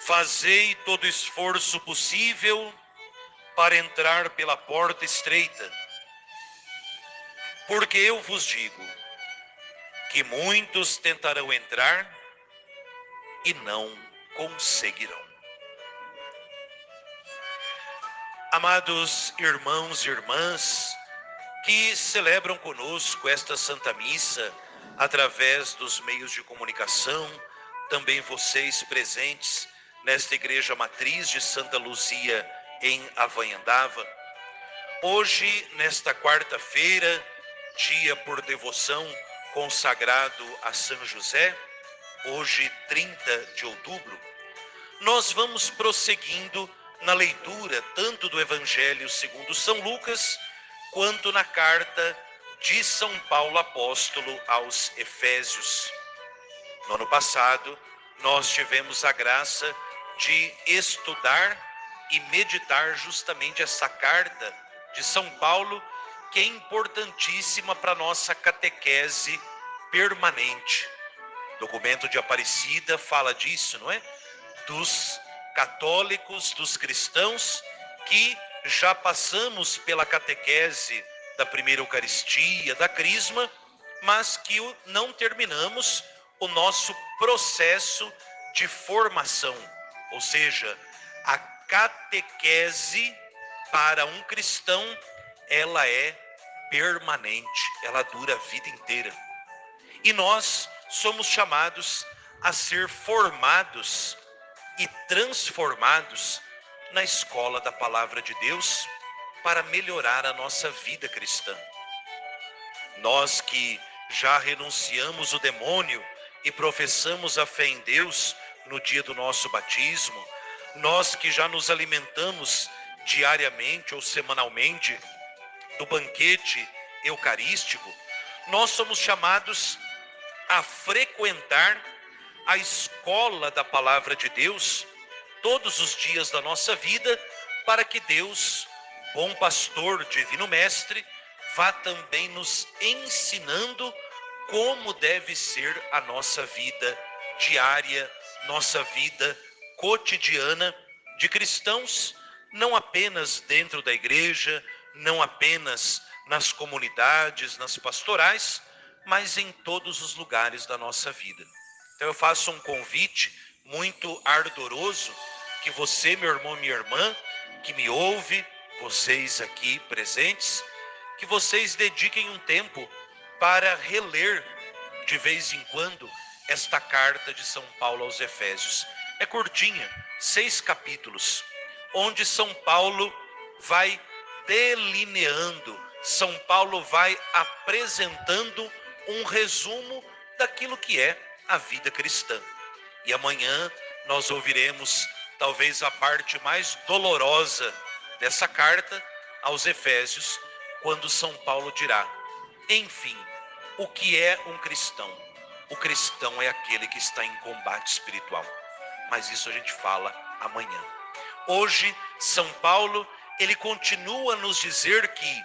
Fazei todo esforço possível para entrar pela porta estreita, porque eu vos digo que muitos tentarão entrar e não conseguirão. Amados irmãos e irmãs que celebram conosco esta Santa Missa através dos meios de comunicação, também vocês presentes nesta Igreja Matriz de Santa Luzia em Avanhandava. Hoje, nesta quarta-feira, dia por devoção consagrado a São José, hoje 30 de outubro, nós vamos prosseguindo na leitura tanto do Evangelho segundo São Lucas, quanto na carta de São Paulo apóstolo aos Efésios. No ano passado, nós tivemos a graça de estudar e meditar justamente essa carta de São Paulo, que é importantíssima para a nossa catequese permanente. O documento de Aparecida fala disso, não é? Dos católicos, dos cristãos, que já passamos pela catequese da primeira Eucaristia, da Crisma, mas que não terminamos o nosso processo de formação, ou seja, a catequese para um cristão, ela é permanente, ela dura a vida inteira. E nós somos chamados a ser formados e transformados na escola da Palavra de Deus para melhorar a nossa vida cristã. Nós que já renunciamos o demônio e professamos a fé em Deus no dia do nosso batismo, nós que já nos alimentamos diariamente ou semanalmente do banquete eucarístico, nós somos chamados a frequentar a escola da Palavra de Deus todos os dias da nossa vida, para que Deus, bom pastor, divino mestre, vá também nos ensinando como deve ser a nossa vida diária, nossa vida cotidiana de cristãos, não apenas dentro da igreja, não apenas nas comunidades, nas pastorais, mas em todos os lugares da nossa vida. Então eu faço um convite muito ardoroso, que você, meu irmão, minha irmã, que me ouve, vocês aqui presentes, que vocês dediquem um tempo para reler de vez em quando esta carta de São Paulo aos Efésios. É curtinha, 6 capítulos, onde São Paulo vai delineando, São Paulo vai apresentando um resumo daquilo que é a vida cristã. E amanhã nós ouviremos talvez a parte mais dolorosa dessa carta aos Efésios, quando São Paulo dirá: enfim, o que é um cristão? O cristão é aquele que está em combate espiritual. Mas isso a gente fala amanhã. Hoje, São Paulo, ele continua a nos dizer que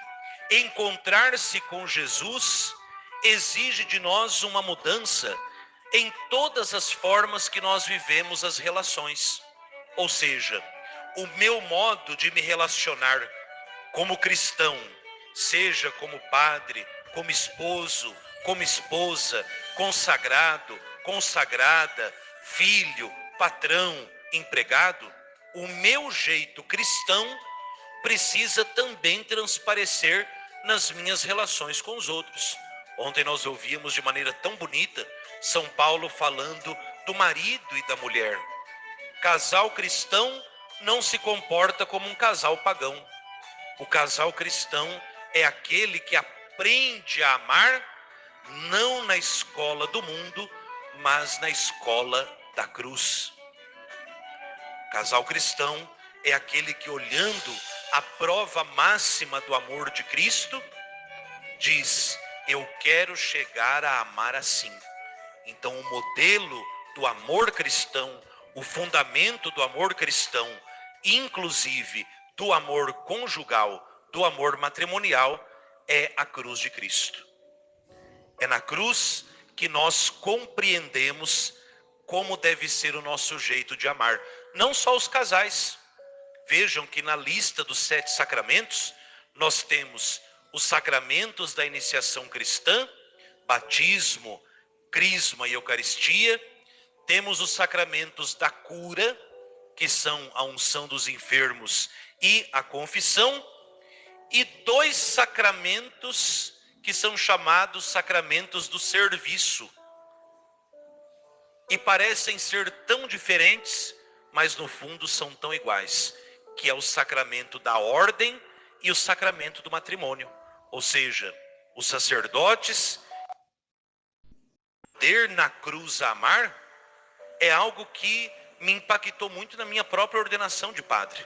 encontrar-se com Jesus exige de nós uma mudança em todas as formas que nós vivemos as relações. Ou seja, o meu modo de me relacionar como cristão, seja como padre, como esposo, como esposa, consagrado, consagrada, filho, patrão, empregado, o meu jeito cristão precisa também transparecer nas minhas relações com os outros. Ontem nós ouvíamos de maneira tão bonita São Paulo falando do marido e da mulher. Casal cristão não se comporta como um casal pagão. O casal cristão é aquele que aprende a amar não na escola do mundo, mas na escola da cruz. Casal cristão é aquele que, olhando a prova máxima do amor de Cristo, diz: eu quero chegar a amar assim. Então o modelo do amor cristão, o fundamento do amor cristão, inclusive do amor conjugal, do amor matrimonial, é a cruz de Cristo. É na cruz que nós compreendemos como deve ser o nosso jeito de amar. não só os casais. Vejam que na lista dos 7 sacramentos, nós temos os sacramentos da iniciação cristã, batismo, crisma e eucaristia. Temos os sacramentos da cura, que são a unção dos enfermos e a confissão. E 2 sacramentos que são chamados sacramentos do serviço. E parecem ser tão diferentes, mas no fundo são tão iguais, que é o sacramento da ordem e o sacramento do matrimônio. Ou seja, os sacerdotes, poder na cruz amar, é algo que me impactou muito na minha própria ordenação de padre.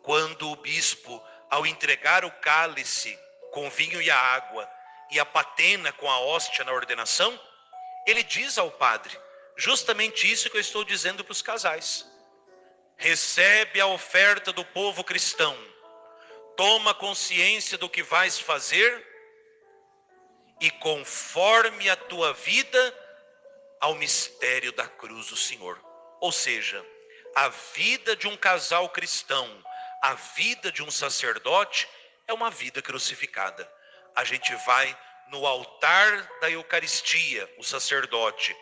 Quando o bispo, ao entregar o cálice com o vinho e a água, e a patena com a hóstia na ordenação, ele diz ao padre, justamente isso que eu estou dizendo para os casais. Recebe a oferta do povo cristão, toma consciência do que vais fazer e conforme a tua vida ao mistério da cruz do Senhor. Ou seja, a vida de um casal cristão, a vida de um sacerdote é uma vida crucificada. A gente vai no altar da Eucaristia, o sacerdote.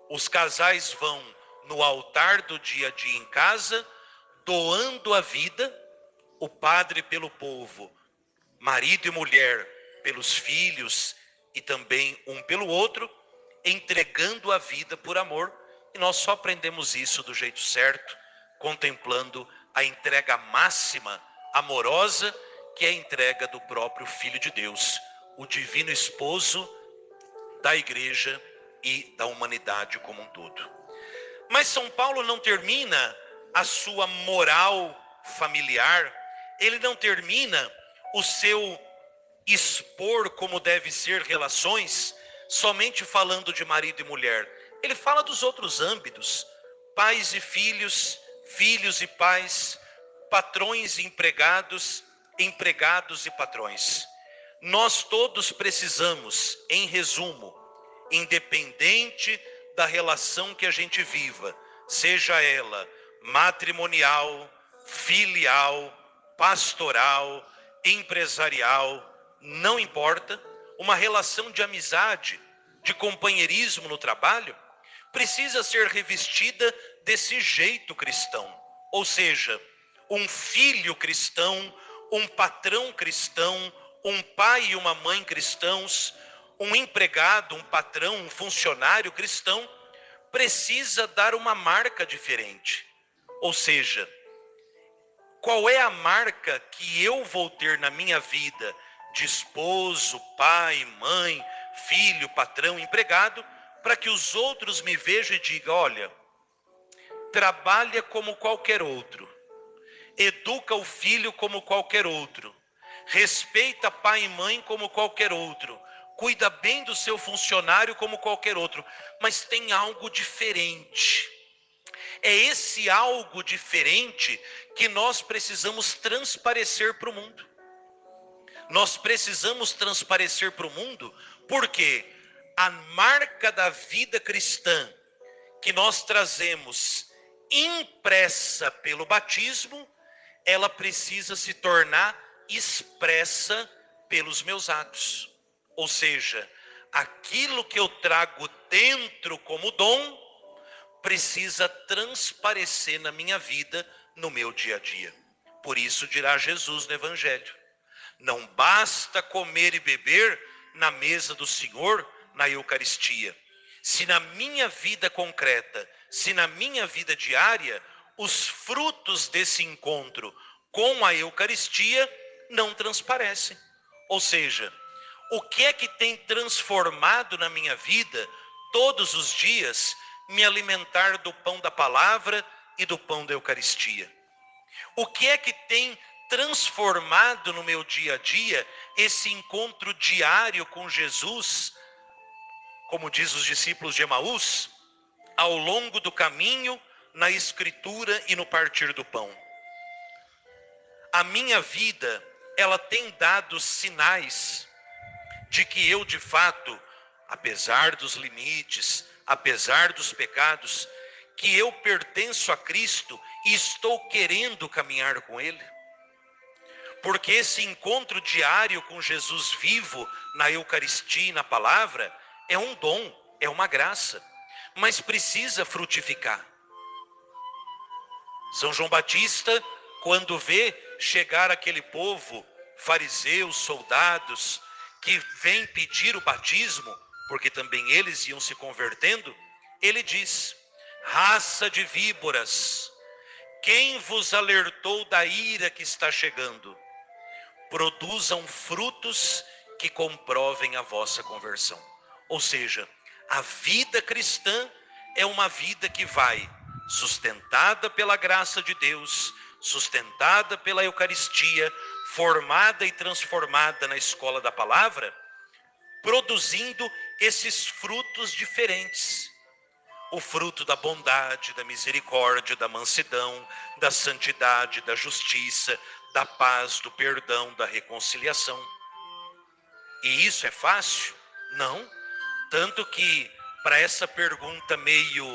Os casais vão no altar do dia a dia em casa, doando a vida, o padre pelo povo, marido e mulher pelos filhos e também um pelo outro, entregando a vida por amor. E nós só aprendemos isso do jeito certo, contemplando a entrega máxima, amorosa, que é a entrega do próprio Filho de Deus, o divino esposo da igreja e da humanidade como um todo. Mas São Paulo não termina a sua moral familiar, ele não termina o seu expor como deve ser relações, somente falando de marido e mulher. Ele fala dos outros âmbitos, pais e filhos, filhos e pais, patrões e empregados, empregados e patrões. Nós todos precisamos, em resumo, independente da relação que a gente viva, seja ela matrimonial, filial, pastoral, empresarial, não importa, uma relação de amizade, de companheirismo no trabalho, precisa ser revestida desse jeito cristão. Ou seja, um filho cristão, um patrão cristão, um pai e uma mãe cristãos, um empregado, um patrão, um funcionário cristão, precisa dar uma marca diferente. Ou seja, qual é a marca que eu vou ter na minha vida de esposo, pai, mãe, filho, patrão, empregado, para que os outros me vejam e digam, olha, trabalha como qualquer outro, educa o filho como qualquer outro, respeita pai e mãe como qualquer outro, cuida bem do seu funcionário como qualquer outro, mas tem algo diferente. É esse algo diferente que nós precisamos transparecer para o mundo. Nós precisamos transparecer para o mundo, porque a marca da vida cristã que nós trazemos impressa pelo batismo, ela precisa se tornar expressa pelos meus atos. Ou seja, aquilo que eu trago dentro como dom, precisa transparecer na minha vida, no meu dia a dia. Por isso dirá Jesus no Evangelho, não basta comer e beber na mesa do Senhor, na Eucaristia. Se na minha vida concreta, se na minha vida diária, os frutos desse encontro com a Eucaristia não transparecem. Ou seja, o que é que tem transformado na minha vida todos os dias me alimentar do pão da palavra e do pão da Eucaristia? O que é que tem transformado no meu dia a dia esse encontro diário com Jesus, como diz os discípulos de Emaús, ao longo do caminho, na escritura e no partir do pão? A minha vida, ela tem dado sinais de que eu, de fato, apesar dos limites, apesar dos pecados, que eu pertenço a Cristo e estou querendo caminhar com Ele? Porque esse encontro diário com Jesus vivo na Eucaristia e na palavra é um dom, é uma graça, mas precisa frutificar. São João Batista, quando vê chegar aquele povo, fariseus, soldados, que vem pedir o batismo, porque também eles iam se convertendo, ele diz: raça de víboras, quem vos alertou da ira que está chegando? Produzam frutos que comprovem a vossa conversão. Ou seja, a vida cristã é uma vida que vai sustentada pela graça de Deus, sustentada pela Eucaristia, formada e transformada na escola da palavra, produzindo esses frutos diferentes. O fruto da bondade, da misericórdia, da mansidão, da santidade, da justiça, da paz, do perdão, da reconciliação. E isso é fácil? Não. Tanto que, para essa pergunta meio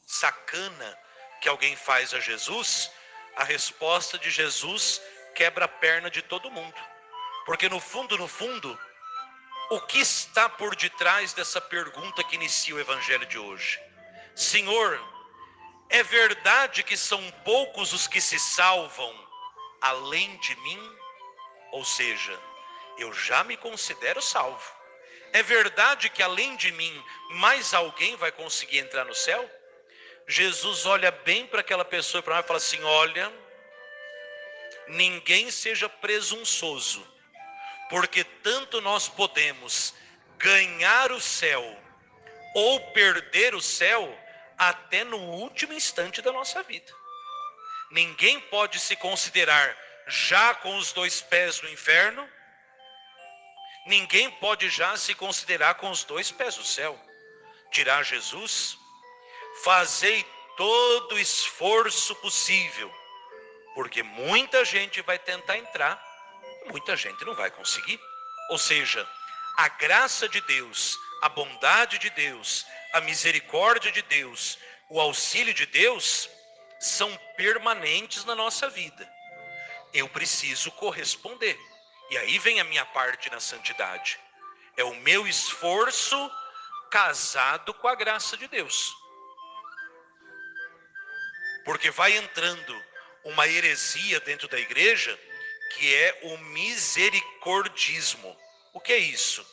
sacana que alguém faz a Jesus, a resposta de Jesus quebra a perna de todo mundo. Porque no fundo, o que está por detrás dessa pergunta que inicia o evangelho de hoje? Senhor, é verdade que são poucos os que se salvam além de mim? Ou seja, eu já me considero salvo. É verdade que além de mim, mais alguém vai conseguir entrar no céu? Jesus olha bem para aquela pessoa e fala assim: olha, ninguém seja presunçoso, porque tanto nós podemos ganhar o céu ou perder o céu até no último instante da nossa vida. Ninguém pode se considerar já com os 2 pés no inferno, ninguém pode já se considerar com os 2 pés no céu. Dirá Jesus: fazei todo o esforço possível, porque muita gente vai tentar entrar, muita gente não vai conseguir. Ou seja, a graça de Deus, a bondade de Deus, a misericórdia de Deus, o auxílio de Deus são permanentes na nossa vida. Eu preciso corresponder. E aí vem a minha parte na santidade. É o meu esforço casado com a graça de Deus. Porque vai entrando uma heresia dentro da igreja, que é o misericordismo. O que é isso?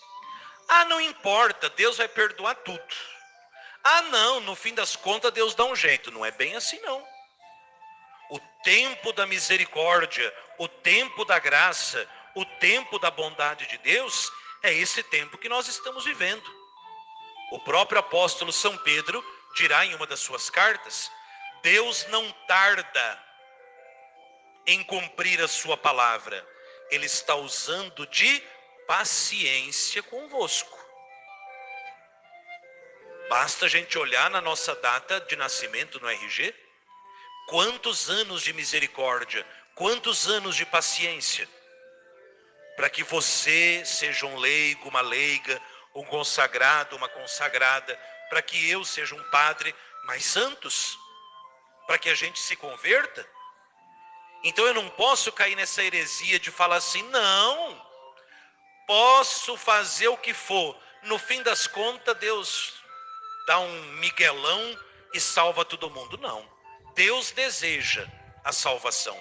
Ah, não importa, Deus vai perdoar tudo. Ah, não, no fim das contas Deus dá um jeito. Não é bem assim, não. O tempo da misericórdia, o tempo da graça, o tempo da bondade de Deus, é esse tempo que nós estamos vivendo. O próprio apóstolo São Pedro dirá em uma das suas cartas: Deus não tarda em cumprir a sua palavra, Ele está usando de paciência convosco. Basta a gente olhar na nossa data de nascimento no RG, quantos anos de misericórdia, quantos anos de paciência, para que você seja um leigo, uma leiga, um consagrado, uma consagrada, para que eu seja um padre mais santos, para que a gente se converta. Então eu não posso cair nessa heresia de falar assim: não, posso fazer o que for, no fim das contas Deus dá um miguelão e salva todo mundo. Não, Deus deseja a salvação,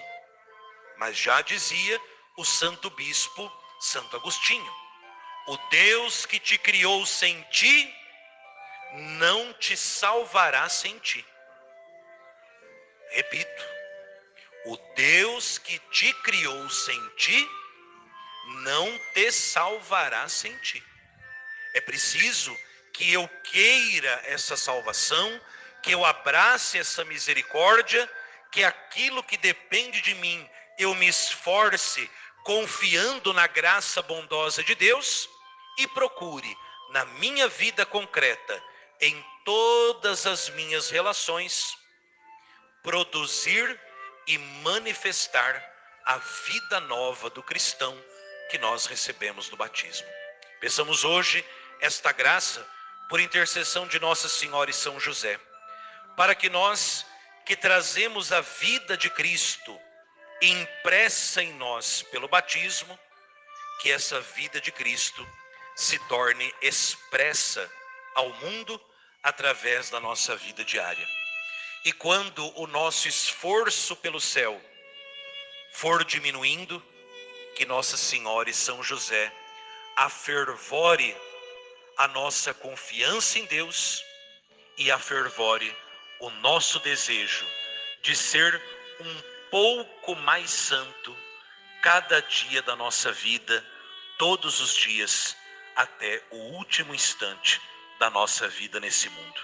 mas já dizia o santo bispo Santo Agostinho: o Deus que te criou sem ti, não te salvará sem ti. Repito, o Deus que te criou sem ti, não te salvará sem ti. É preciso que eu queira essa salvação, que eu abrace essa misericórdia, que aquilo que depende de mim, eu me esforce confiando na graça bondosa de Deus e procure na minha vida concreta, em todas as minhas relações, produzir e manifestar a vida nova do cristão que nós recebemos no batismo. Peçamos hoje esta graça por intercessão de Nossa Senhora e São José, para que nós que trazemos a vida de Cristo impressa em nós pelo batismo, que essa vida de Cristo se torne expressa ao mundo através da nossa vida diária. E quando o nosso esforço pelo céu for diminuindo, que Nossa Senhora e São José afervore a nossa confiança em Deus e afervore o nosso desejo de ser um pouco mais santo cada dia da nossa vida, todos os dias, até o último instante da nossa vida nesse mundo.